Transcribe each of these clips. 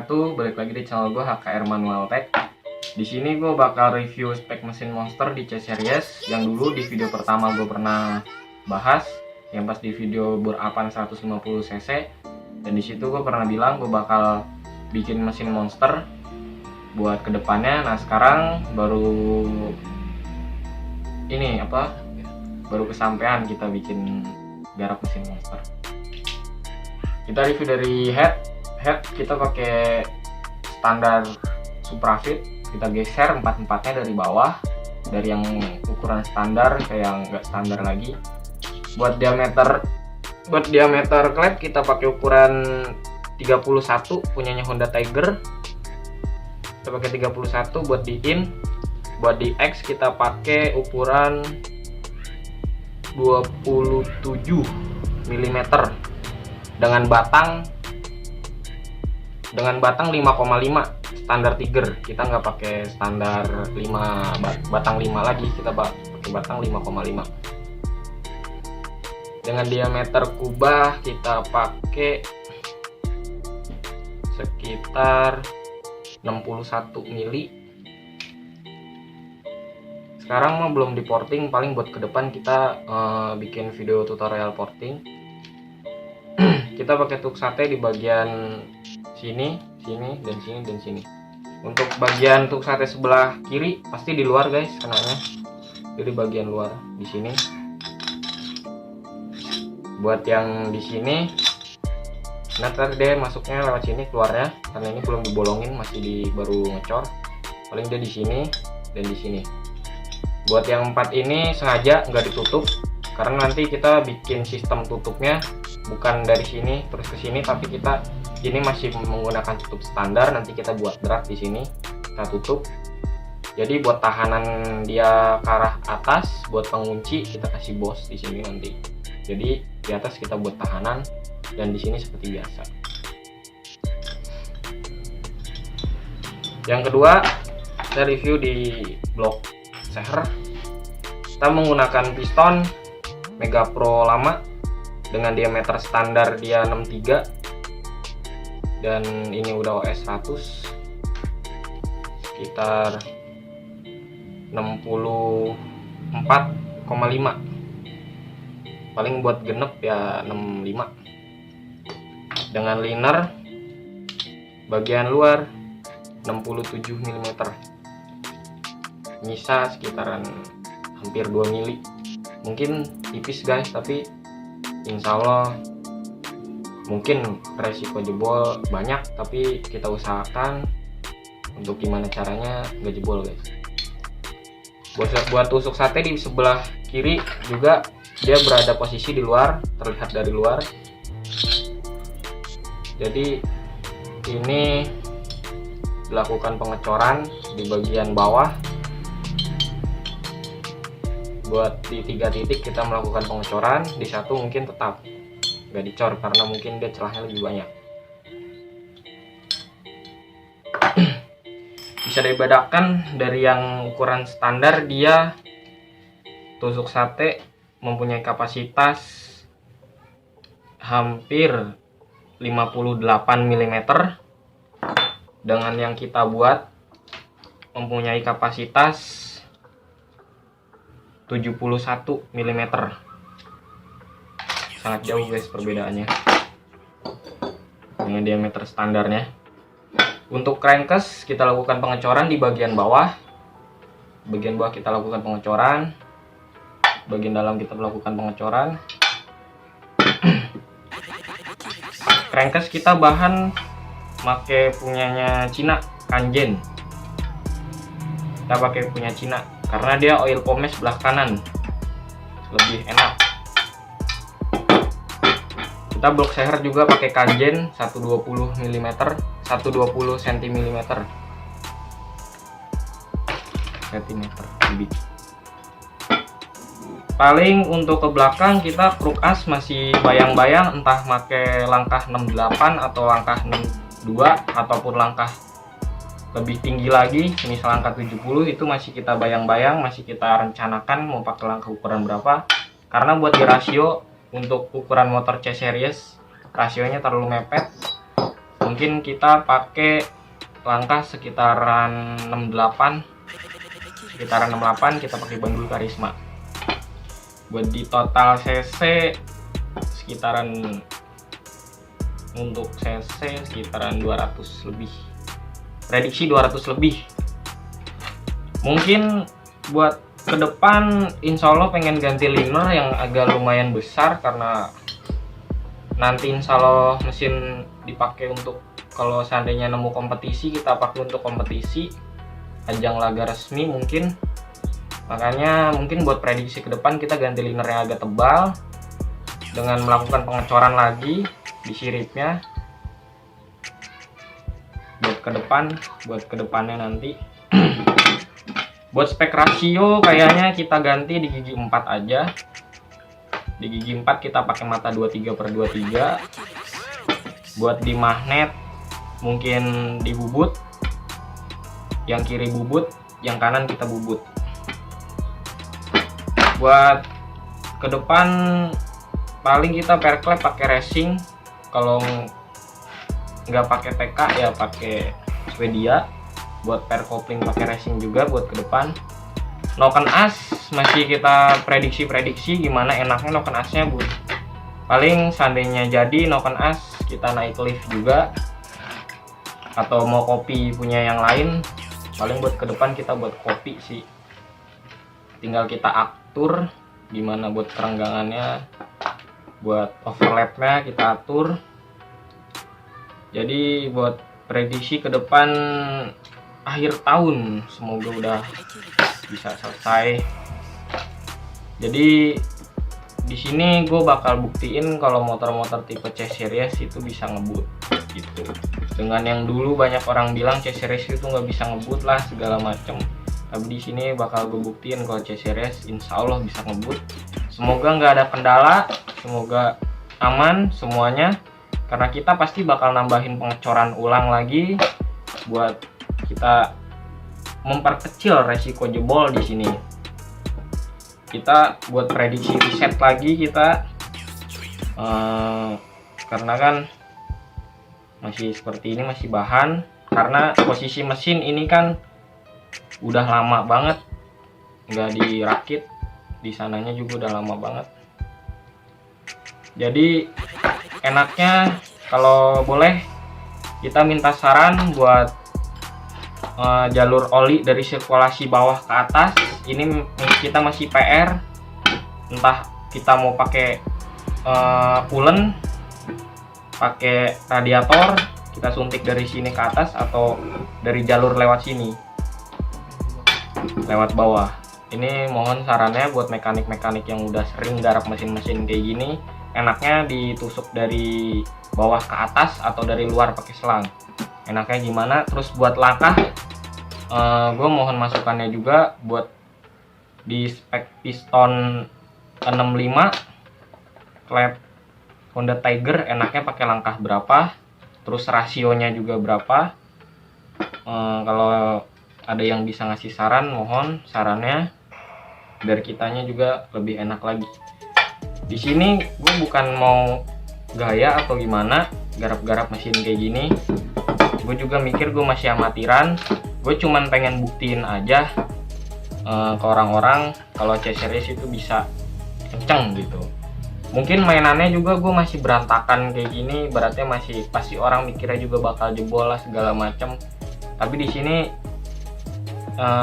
wabarakatuh. Balik lagi di channel gue HKR Manual Tech. Di sini gue bakal review spek mesin monster di C series yang dulu di video pertama gue pernah bahas, yang pas di video bor Apan 150 cc. Dan di situ gue pernah bilang gue bakal bikin mesin monster buat kedepannya. Nah sekarang baru kesampaian kita bikin garap mesin monster. Kita review dari head kita pakai standar Suprafit. Kita geser empat-empatnya dari bawah, dari yang ukuran standar ke yang enggak standar lagi. Buat diameter klep kita pakai ukuran 31 punyanya Honda Tiger. Kita pakai 31 buat di in. Buat di X kita pakai ukuran 27 mm dengan batang 5,5 standar Tiger. Kita nggak pakai standar 5 batang 5 lagi, kita pakai batang 5,5. Dengan diameter kubah kita pakai sekitar 61 mili. Sekarang mah belum di porting, paling buat ke depan kita bikin video tutorial porting. Kita pakai tuk sate di bagian sini, dan sini. Untuk bagian tuk sate sebelah kiri pasti di luar guys kenanya. Jadi bagian luar di sini. Buat yang di sini, nah tadi dia masuknya lewat sini, keluarnya karena ini belum dibolongin, masih baru ngecor. Paling dia di sini dan di sini. Buat yang 4 ini sengaja nggak ditutup karena nanti kita bikin sistem tutupnya bukan dari sini terus ke sini, tapi kita ini masih menggunakan tutup standar. Nanti kita buat drak di sini, kita tutup. Jadi buat tahanan dia ke arah atas, buat pengunci kita kasih bos di sini nanti. Jadi di atas kita buat tahanan dan di sini seperti biasa. Yang kedua, kita review di blok seher. Kita menggunakan piston Mega Pro lama dengan diameter standar dia 63 dan ini udah OS 100 sekitar 64,5. Paling buat genep ya 65. Dengan liner bagian luar 67 mm, nyisa sekitaran hampir 2 mili. Mungkin tipis guys, tapi insya Allah mungkin resiko jebol banyak, tapi kita usahakan untuk gimana caranya nggak jebol guys. Buat tusuk sate di sebelah kiri juga dia berada posisi di luar, terlihat dari luar. Jadi ini dilakukan pengecoran di bagian bawah. Buat di 3 titik kita melakukan pengecoran, di satu mungkin tetap nggak dicor karena mungkin dia celahnya lebih banyak. Bisa dibedakan dari yang ukuran standar, dia tusuk sate mempunyai kapasitas hampir 58 mm, dengan yang kita buat mempunyai kapasitas 71 mm. Sangat jauh guys perbedaannya dengan diameter standarnya. Untuk crankcase kita lakukan pengecoran di bagian bawah. Bagian bawah kita lakukan pengecoran, bagian dalam kita melakukan pengecoran. Crankcase kita bahan pakai punyanya Cina, Kanjen. Kita pakai punya Cina karena dia oil pommes sebelah kanan, lebih enak. Kita blok seher juga pakai Kanjen 120 mm, 120 cm. Paling untuk ke belakang kita kruk as masih bayang-bayang entah pakai langkah 68 atau langkah 62 ataupun langkah lebih tinggi lagi, misal angka 70, itu masih kita bayang-bayang, masih kita rencanakan mau pakai langkah ukuran berapa. Karena buat di rasio untuk ukuran motor C series rasionya terlalu mepet. mungkin kita pakai langkah sekitaran 68, kita pakai ban dulu Karisma. Buat di total cc sekitaran, untuk cc sekitaran 200 lebih, prediksi 200 lebih. Mungkin buat ke depan insya Allah pengen ganti liner yang agak lumayan besar, karena nanti insya Allah mesin dipakai untuk kalau seandainya nemu kompetisi, kita pakai untuk kompetisi ajang laga resmi mungkin. Makanya mungkin buat prediksi ke depan kita ganti liner yang agak tebal dengan melakukan pengecoran lagi di siripnya buat ke depannya nanti. Buat spek rasio kayaknya kita ganti di gigi 4 aja. Di gigi 4 kita pakai mata 23/23. Buat di magnet mungkin di bubut, yang kiri bubut, yang kanan kita bubut. Buat ke depan paling kita perklep pakai racing, kalau nggak pakai PK ya pakai Swedia. Buat per kopling pakai racing juga buat ke depan. Noken as masih kita prediksi gimana enaknya noken asnya, Bu. Paling seandainya jadi noken as kita naik lift juga, atau mau kopi punya yang lain, paling buat ke depan kita buat kopi sih. Tinggal kita atur gimana buat kerenggangannya, buat overlapnya kita atur. Jadi buat prediksi ke depan akhir tahun semoga udah bisa selesai. Jadi di sini gue bakal buktiin kalau motor-motor tipe C series itu bisa ngebut gitu. Dengan yang dulu banyak orang bilang C series itu nggak bisa ngebut lah segala macem, tapi di sini bakal gue buktiin kalau C series insya Allah bisa ngebut. Semoga nggak ada kendala, semoga aman semuanya, karena kita pasti bakal nambahin pengecoran ulang lagi buat kita memperkecil resiko jebol di sini. Kita buat prediksi reset lagi kita, karena kan masih seperti ini, masih bahan, karena posisi mesin ini kan udah lama banget nggak dirakit, di sananya juga udah lama banget. Jadi enaknya kalau boleh kita minta saran buat jalur oli dari sirkulasi bawah ke atas. Ini kita masih PR, entah kita mau pakai coolant, pakai radiator, kita suntik dari sini ke atas, atau dari jalur lewat sini, lewat bawah. Ini mohon sarannya buat mekanik-mekanik yang udah sering garap mesin-mesin kayak gini, enaknya ditusuk dari bawah ke atas atau dari luar pakai selang, enaknya gimana. Terus buat langkah, gue mohon masukannya juga buat di spek piston 65 klep Honda Tiger enaknya pakai langkah berapa, terus rasionya juga berapa. Kalau ada yang bisa ngasih saran, mohon sarannya biar kitanya juga lebih enak lagi. Di sini gue bukan mau gaya atau gimana garap-garap mesin kayak gini, gue juga mikir gue masih amatiran. Gue cuman pengen buktiin aja ke orang-orang kalau C series itu bisa kenceng gitu. Mungkin mainannya juga gue masih berantakan kayak gini, berarti masih pasti orang mikirnya juga bakal jebol lah segala macem. Tapi di sini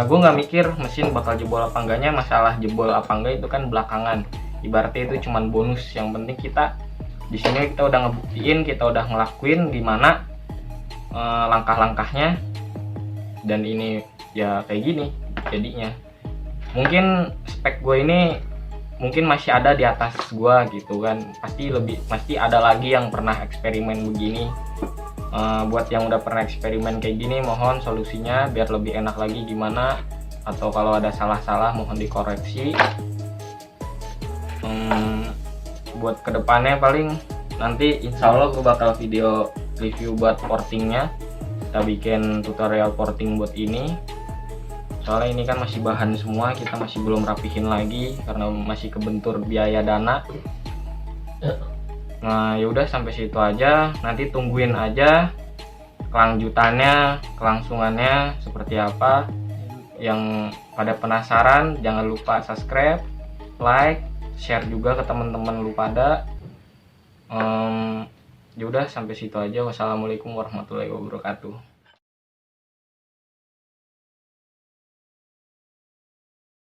gue nggak mikir mesin bakal jebol apa enggaknya, masalah jebol apa enggak itu kan belakangan. Ibaratnya itu cuman bonus, yang penting kita di sini kita udah ngebuktiin, kita udah ngelakuin gimana langkah-langkahnya, dan ini ya kayak gini jadinya. Mungkin spek gue ini mungkin masih ada di atas gue gitu kan, pasti ada lagi yang pernah eksperimen begini. Buat yang udah pernah eksperimen kayak gini, mohon solusinya biar lebih enak lagi gimana, atau kalau ada salah-salah mohon dikoreksi. Buat kedepannya paling nanti insya Allah gue bakal video review buat portingnya, kita bikin tutorial porting buat ini. Soalnya ini kan masih bahan semua, kita masih belum rapihin lagi karena masih kebentur biaya dana. Nah yaudah sampai situ aja, nanti tungguin aja kelanjutannya, kelangsungannya seperti apa. Yang pada penasaran jangan lupa subscribe, like, share juga ke teman-teman lu pada. Ya udah sampai situ aja. Wassalamualaikum warahmatullahi wabarakatuh.